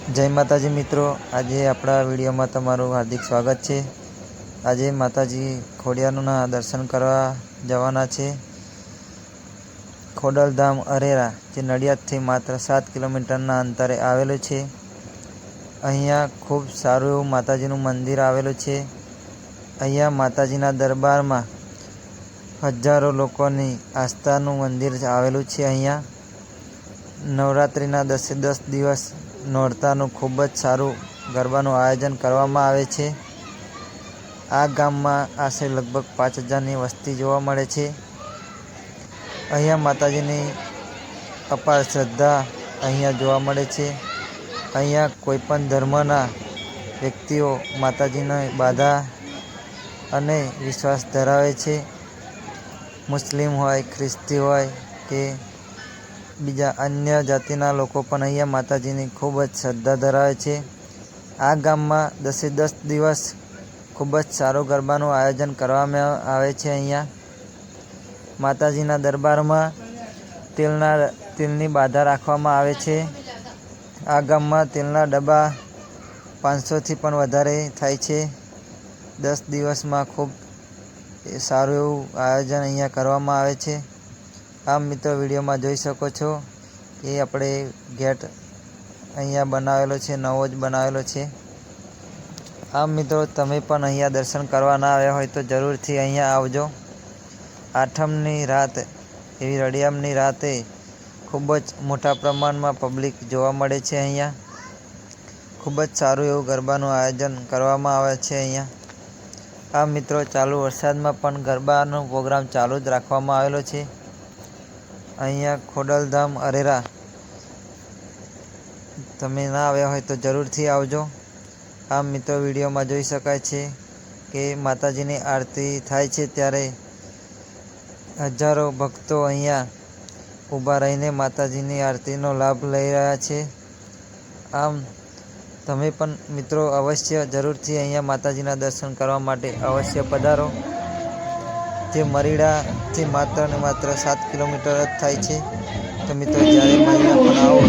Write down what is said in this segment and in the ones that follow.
जय माताजी मित्रों, आज अपना वीडियो में तमारू हार्दिक स्वागत है। आज माताजी खोडियारना दर्शन करवा जवाना छे। खोडलधाम अरेरा जे नडियादथी मात्र 7 किलोमीटरना अंतरे आवेलुं छे। अहींया खूब सारुं एवुं माताजीनुं मंदिर आवेलुं छे। अहींया माताजीना दरबारमां हजारों लोकोनी आस्थानुं मंदिर आवेलुं छे। अहींया नवरात्रिना 10 दिवस नोरतानुं खूब ज सारुं गरबानुं आयोजन करवामां आवे छे। आ गाममां आशरे लगभग 5000 ની वस्ती जोवा मळे छे। अहींया माताजीनी अपार श्रद्धा अहींया जोवा मळे छे। अहींया कोईपण धर्मना व्यक्तिओ माताजीने बाधा अने विश्वास धरावे छे। मुस्लिम होय, ख्रिस्ती होय के बीजा अन्य जातिना लोको पण अहींया माताजीनी खूब ज श्रद्धा धरावे छे। आ गाममां 10 दिवस खूब ज सारुं गरबानुं आयोजन करवामां आवे छे। अहींया माताजीना दरबारमां तेलनी बाधा राखवामां आवे छे। आ गाममां तेलना डब्बा 500 थी पण वधारे थाय छे। 10 दिवसमां खूब सारुं एवुं आयोजन अहींया करवामां आवे छे। आ मित्रों विडियो में जोई शको छो कि आपणे गेट अहींया बनावेलो छे, नवो ज बनावेलो छे। आ मित्रों तमे पण अहींया दर्शन करवा ना आव्या होय तो जरूरथी अहींया आवजो। आठमनी रात एवी रड़ियामनी राते खूब ज मोटा प्रमाणमां पब्लिक जोवा मळे छे। अहींया खूब ज सारुं एवुं गरबानुं आयोजन करवामां आवे छे। अहींया आ मित्रों चालू वरसादमां पण गरबानो प्रोग्राम चालू ज राखवामां आवेलो छे। अहींया खोडलधाम अरेरा तमे ना आव्या होय तो जरूरथी आवजो। आ मित्रों विडियो में जोई शकाय छे कि माताजीनी आरती थाय छे त्यारे हजारों भक्तो अहींया ऊभा रहीने माताजीनी आरतीनो लाभ लई रह्या छे। आम तमे पण मित्रों अवश्य जरूरथी अहींया माताजीना दर्शन करवा माटे अवश्य पधारो। जे मरीडाथी मात्र ने मात्र 7 किलोमीटर ज थाय छे। तो मित्रों ज्यारे मरीडा पण आवो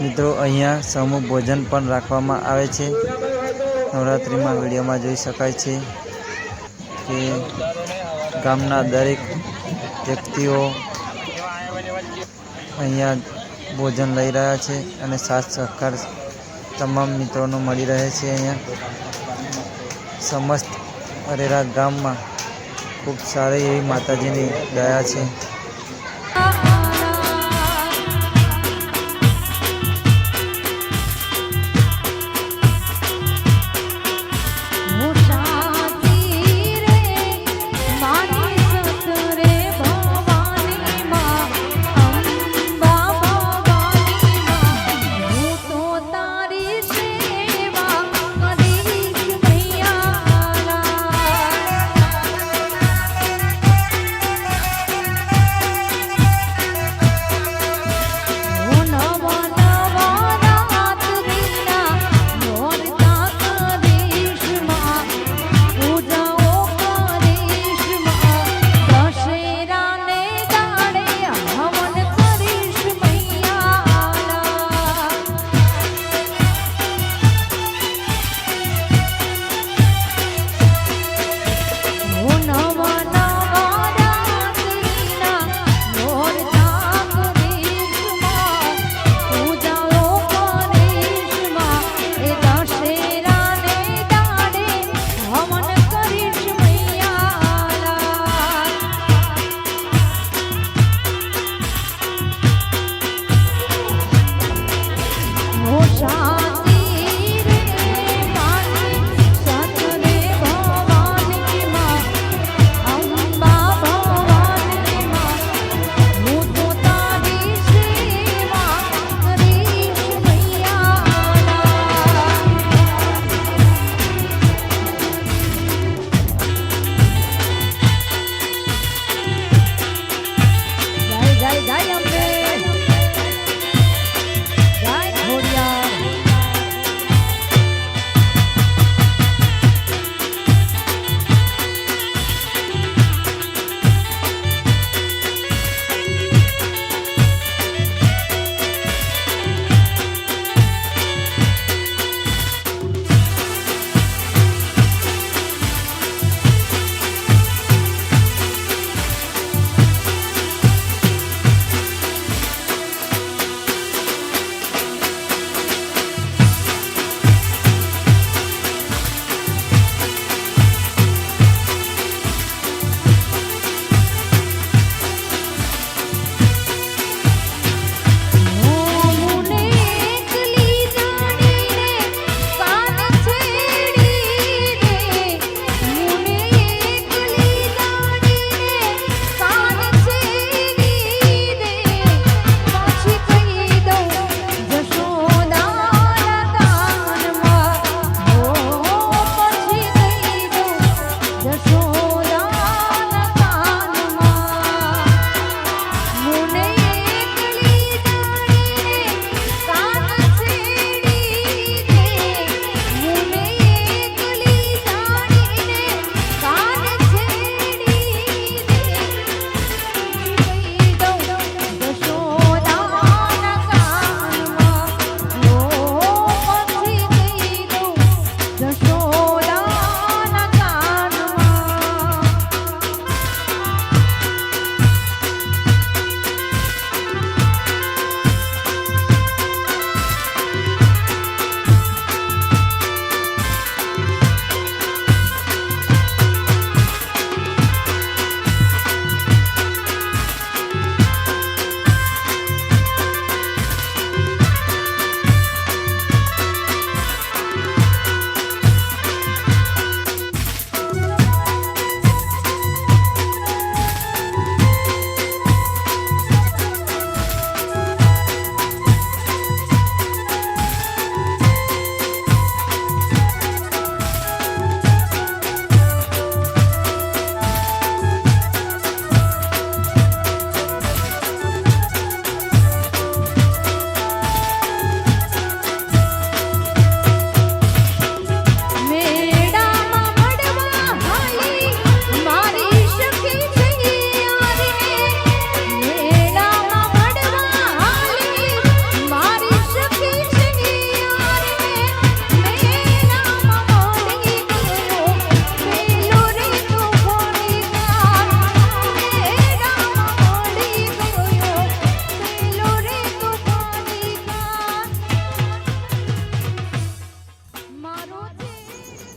मित्रों अहींया समूह भोजन पण राखवामां आवे छे। नवरात्रि में विडियो में जोई शकाय छे कि गामना दरेक व्यक्तिओ अहींया भोजन लई रह्या छे अने साथ सहकार तमाम मित्रोनो मळी रहे छे। अहींया समस्त अरेरा गाममां खूब सारी एवी माताजीनी दया छे।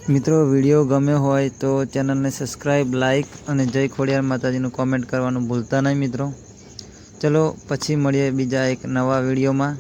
મિત્રો વિડીયો ગમ્યો હોય તો ચેનલને સબસ્ક્રાઈબ, લાઈક અને જય ખોડિયાર માતાજીનું કોમેન્ટ કરવાનું ભૂલતા નહીં મિત્રો. ચલો પછી મળીએ બીજા એક નવા વિડીયોમાં.